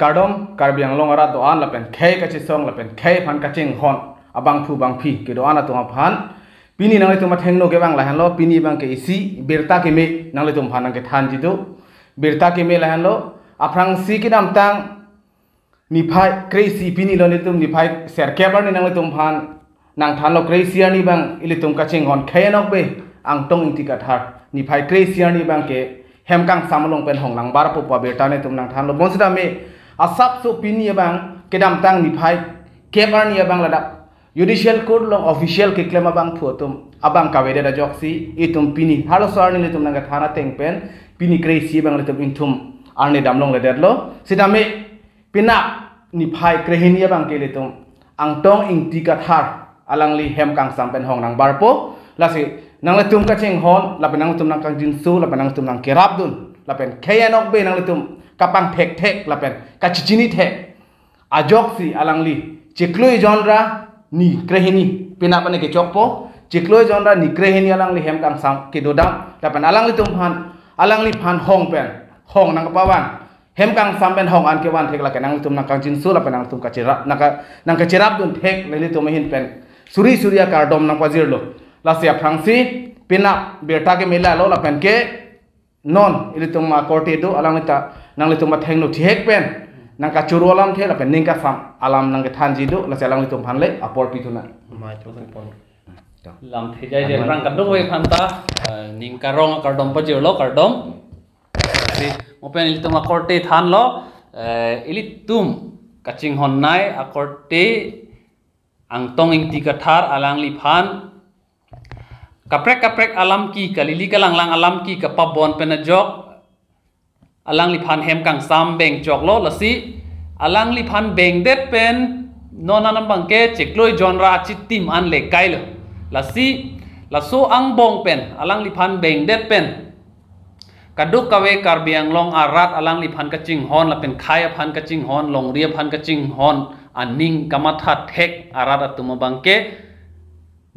kardom karbiang long ara doan lapen khe ka chi song lapen khe phan ka ching hon abang phu bang phi ke doan atu phan pini nang le tu ma thengno ke bang la han lo pini bang ke isi berta ke me nang le tu phan nang ke than ji do berta ke me la han lo aprang si ki nam tang ni phai crazy pini lo ne tum ni phai ser ke bar ni nang le tu phan nang than lo crazy ani bang ile tum ka ching hon khe nok be ang tong inti ka thar ni phai crazy ani bang ke hem kang samlong pen hong lang bar po pa berta ne tum nang than lo bonsda me asap so pini bang kedam tang ni phai kebar ni bang ladap judicial court long official ke claim abang photum abang kawede da joksi itum pini halo sar ni tum nang thana teng pen pini crazy bang le tum intum arne damlong le derlo sidame pina ni phai krehini bang ke le tum ang tong ingti ka thar alangli hem kang sampen hong nang barpo lasi nang le tum ka cheng hon la penang tum nang kang jinsu la penang tum nang kerap dun la pen khayanok be nang le tum kapang thek thek la pen kachini thek ajok si alangli chikloi genre ni krehini pina pane ke chokpo chikloi genre ni krehini alangli hem kang sam ke dodam la pen alangli tum alangli phan hong pen hong nang pawan hem kang sam pen hong an ke wan thek la kenang tum nang kang jinsu la penang tum kachira nang kachirap dun thek le tum hin pen suri surya kardom nang pazir lo la sia frangsi pina berta ke mela lo la pen ke non ili tum ma korte do alangita nang le tum ma thengno thek pen nang ka churu alam the la pen ning ka sam alam nang ke thanji do la selang le tum phan le apor pituna mai to sang pon lam the jai je rang kadok we phanta ning ka rong kardom pajir lo kardom si open ili tum ma korte than lo ili tum kaching hon nai a korte ang tong ing ti ka thar alang li phan kaprek alam ki kalili kalang lang alam ki kapabon penajok alang li phan hem kang sam beng chok lo lasi alang li phan beng det pen nonanam bangke chekloi genre chitim an le kailo lasi laso ang bong pen alang li phan beng det pen kaduk kawe karbiang long arat alang li phan kaching hon la pen khaya phan kaching hon long ria phan kaching hon aning kamatha thek arat atuma bangke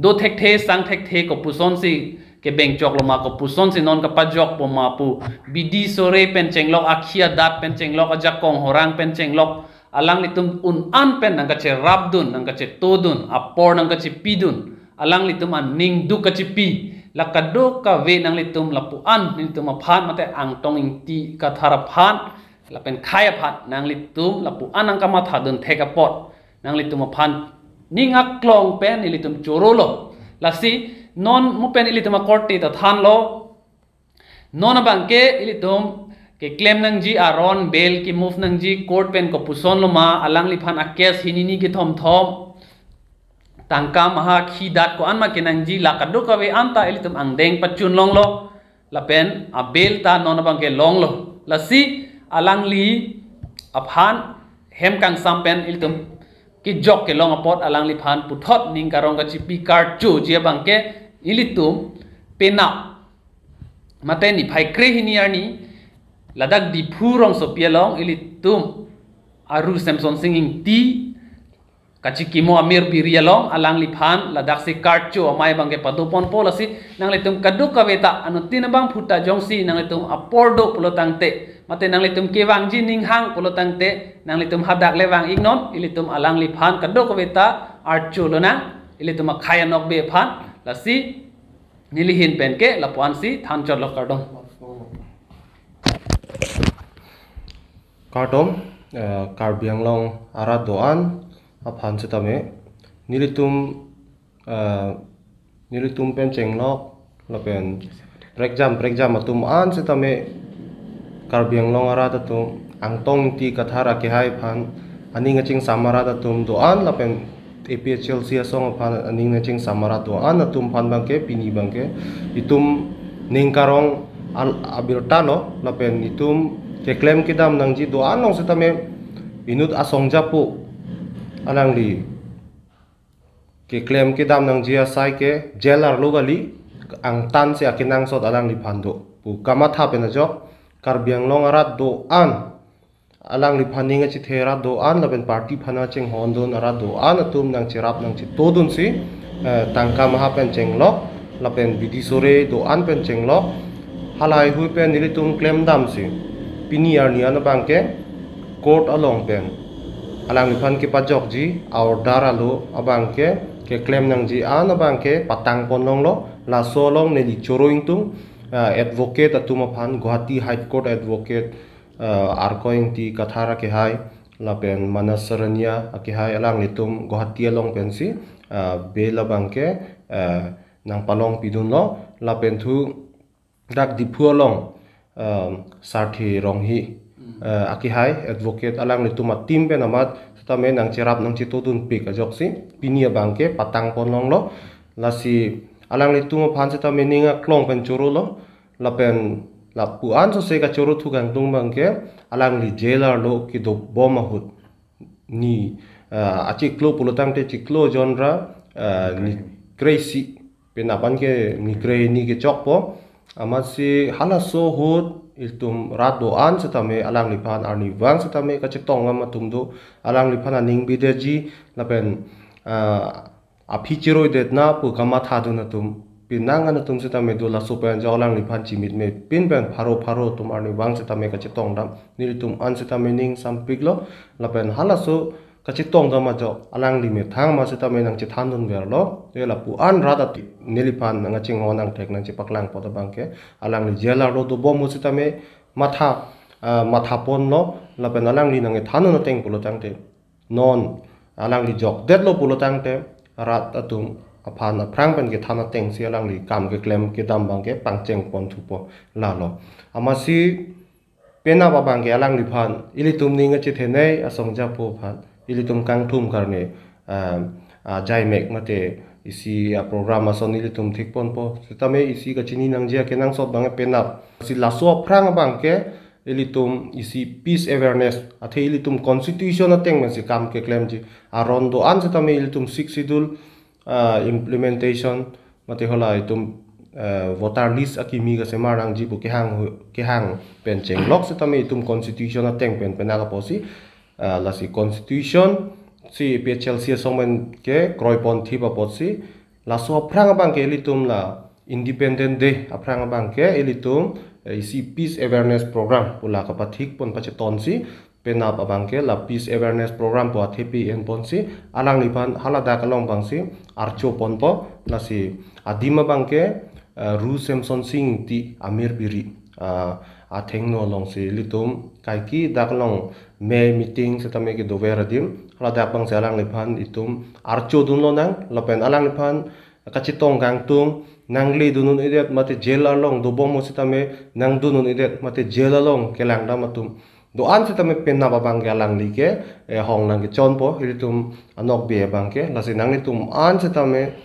do thek the sang thek the ko puson si ke beng chok lo ma ko puson si non ka pajok po ma pu bidi sore pen chenglok akhia dat pen chenglok ajak kong horang pen chenglok alang litum un an pen nang ka che rabdun nang ka che todun apor nang ka che pidun alang litum an ning du ka che pi la ka do ka ve nang litum la pu an litum ma phan mate ang tong ing ti ka thara phan la pen khaya phan nang litum la pu an ang ka ma tha dun the ka pot nang litum ma phan ningak klong pen ilitum chorolo lasi non mu pen ilitum korte ta than lo non abangke ilitum ke claim nang ji aron bel ki move nang ji court pen ko puson lo ma alang li phan a case hinini ki thom tangka maha khidat ko anma ke nang ji la kadu ka we anta ilitum ang deng pachun long lo la pen a bel ta non abangke long lo lasi alang li aphan hem kang sam pen ilitum ki jok ke long apot alang li phan puthot ning karong ka chipi card chu je bangke ilitum pena mate ni phai kre hiniarni ladak di phurong so pialong ilitum aru samson singing ti kachikimo amir birialong alang li phan ladak si card chu amai bangke padupon polasi nang litum kaduk kaweta anu tinabang phuta jongsi nang litum apordo pulotang te mate nang litum kewang ji ning hang pulotang te nang litum hadak lewang ignon ilitum alang li phan kaduk kaweta archu lona ilitum khaya nok be phan lasi nilihin penke lapuan si thanchor lo kardong kardom karbiang long ara doan aphan chutame nilitum pen chenglok la pen breakjam atum an chutame karbiang long ara tatum angtong ti kathara ke hai phan aning aching samara tatum doan la pen APHL sia song phan aning aching samara to an atum phan bangke pini bangke itum ningkarong abirta lo la pen itum ke claim kidam nang ji doan long chutame inut asong japu alang li ke claim kidam nang ji asai ke jailer logali ang tan se akinang sot alang li phando pu kama tha pen jo karbiang long arat do an alang li phaninga chi thera do an la ben party phana cheng hon don ara do an atum nang chirap nang chi to dun si tangka maha pen cheng lok la pen bidi sore do an pen cheng lok halai hui pen nilitum claim dam si pini ar ni an bangke court along pen alang li phan ke pajok ji aur daralu abang ke claim nang ji an abang ke patang ponong lo la so long ne li choroing tung advocate atuma phan Guwahati High Court advocate arkoing ti kathara ke hai la pen manasarania ke hai alang li tum Guwahati along pen si bela bang ke nang palong pidun lo la pen thu dak di phualong sarthi rong hi akihai advocate alang ni tuma tim pe namat tame nang cherap nang chitodun pik ajok si pinia bangke patang ponong lo lasi alang ni tuma phan se tame ninga klong pen choro lo la pen la puan so se ka choro thu gang tung bangke alang li jailer lo ki do bom hut ni achi klo pulotang te chiklo genre ni crazy penapan ke ni grey ni ke chokpo amasi halaso hut iltum rado an setame alang lipan arni wang setame kacetong ama tumdo alang lipan aning bideji lapen api chiroi det na pu kama thadu na tum pinang an tum setame do la sopen jo alang lipan chimit me pin pen pharo tum arni wang setame kacetong dam nilitum an setame ning sampiglo lapen halaso kacitong dama jo alang lime thang ma setame nang chithandun verlo ela pu an rada nilipan nang ching honang tek nang chipaklang poda bangke alang li jela ro do bomu setame matha pon no lapen alang li nang thanun teng pulo tangte non alang li jok det lo pulo tangte rat atum aphan aprang pen ke thana teng si alang li kam ke claim ke dam bangke pangcheng pon thupo la lo amasi pena ba bangke alang li phan ilitum ninga chithene asong japo phan ilitum kang thum karne jai mek mate isi program ason ilitum thikpon po setame isi ka chini nang jia kenang sob bang penap si laso prang bang ke ilitum isi peace awareness athe ilitum constitution ateng men si kam ke claim ji arondo an setame ilitum 6 schedule implementation mate hola itum voter list akimi ka semarang ji bu ke hang pen cheng lok setame itum constitution ateng pen penala posi lasi constitution si PHLC somen ke kroipon thiba potsi laso aprang bang ke elitum la independent day aprang bang ke elitum isi peace awareness program pula ka pathik pon pache tonsi pena bang ke la peace awareness program po athepi en ponsi alang lipan halada kalong bang si archo pon po lasi adima bang ke ru samson sing ti amir biri athengno long si litum kaiki daklong me meeting setame ke doveradim halada bang se alang lipan itum archo dun lo nang lapen alang lipan kachitong gang tung nang le dunun idet mate jail along do bomo setame nang dunun idet mate jail along kelang da matum do an setame penna babang galang like hong nang ke chonpo ilitum anok be bangke lasi nang litum an setame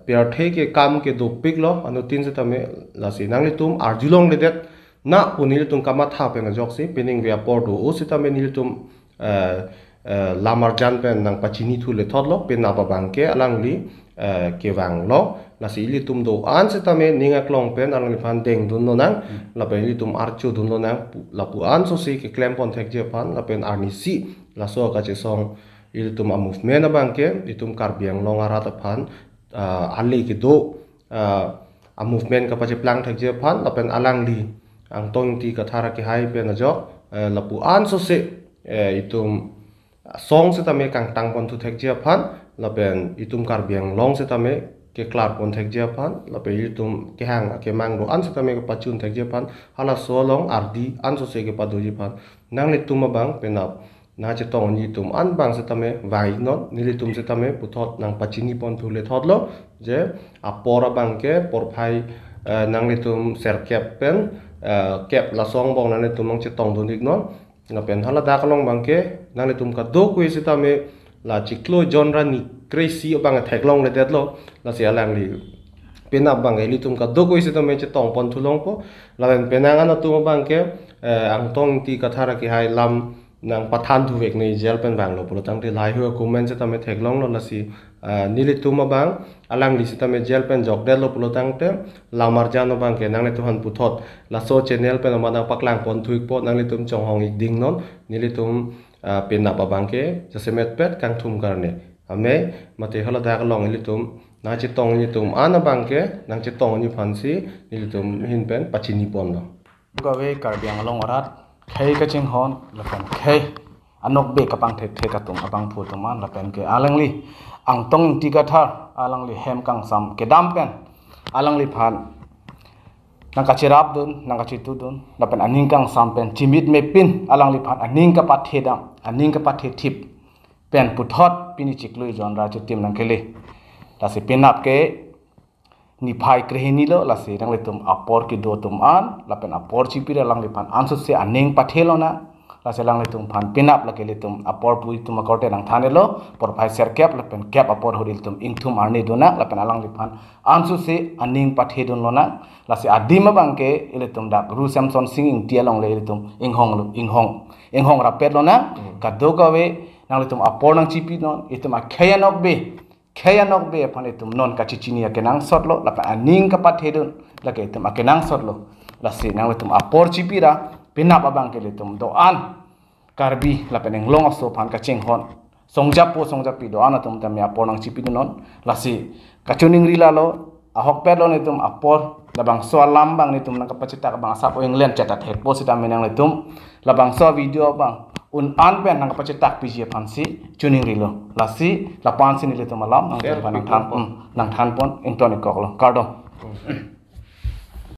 per ke kam ke do piklo anu tin setame lasi nang litum arjulong ledet na punil tum kama tha pe na joksi pening via porto o setame nilitum lamar jan pen nang pachini thule thodlo pen na babangke alang li ke wang lo lasi litum do an setame ninga klong pen alang fan deng dun no nang la pen litum archu dun no nang la pu an so si ke claim pon thek je pan la pen arni si la so ka che song ilitum a movement abangke litum karbiang long ara ta phan ali ke do a movement ka pache plang thek je pan la pen alang li ang tong ti kathara ke hai pe na jo la pu an so se itum song se tame kang tang pon thu thek je phan la pen itum karbiang long se tame ke klar pon thek je phan la pe itum ke hang ke mang do an se tame ke pachun thek je phan hala so long ardi an so se ke padu ji phan nang le tum bang pe na che tong ni tum an bang se tame vai non ni le tum se tame puthot nang pachini pon thu le thot lo je apora bang ke por phai nang le tum ser kep pen kep la song bong nang le tum mang che tong do nik non na pen hala da kalong bang ke nang le tum ka do ku se tame la chiklo genre ni crazy bang theklong le detlo la se alang li pena bang eli tum ka do ku se tame che tong pon thulong po la pen penanga na tum bang ke ang tong ti kathara ki hai lam nang pathan thu vek nei jel pen bang lo pulo tang te lai ho comment se tame theklong lo la si nili tum bang alang li se tame jel pen jok del lo pulo tang te lamar jano bang ke nang le tuhan puthot la so channel pen ma nang paklang pon thuik po nang le tum chong hong ik ding non nili tum pen na bang ke jasemet pet kang thum karne ame mate hala da long li tum na che tong ni tum ana bang ke nang che tong ni phansi nili tum hin pen pachini pon lo gawe karbiang long orat khei ka ching hon la pen khei anok be kapang the ka tum abang phu tum an la pen ke alangli ang tong ti ka thar alangli hem kang sam ke dam pen alangli phan nang ka chirap dun nang ka chitu dun la pen aning kang sam pen chimit me pin alangli phan aning ka pat the dam aning ka pat the thip pen puthot pini chiklui jon ra chitim nang kele ta se pinap ke ni phai krehini lo la se nang le tum apor ki do tum an la pen apor chipi ra lang le phan ansu se aning pathelo na la se lang le tum phan pinap la ke le tum apor pui tum akote nang thane lo por phai ser kep la pen kep apor hodil tum ing thum arni do na la pen alang le phan ansu se aning pathe don lo na la se adima bang ke ile tum dak ru samson sing ing tia long le tum ing hong ra pet lo na ka do ka we nang le tum apor nang chipi non itum a khayanok be phan itum non ka chichini ya kenang sot lo la pa aning ka pathe don la ke itum a kenang sot lo la se nang le tum apor chipi ra pinap abang ke le tum do an karbi la peneng long so phan ka ching hon songjap pi do an atum tam ya apor nang chipi non la se ka chuning ri la lo ahok pe lo ne tum apor labang so alam bang ni tum nang ka pachita ka bang sap o england chata the posita menang le tum labang so video bang un an pen nang pa cetak pj phansi chuning rilo lasi la pan sin le to malam nang than pon intoni koklo kardom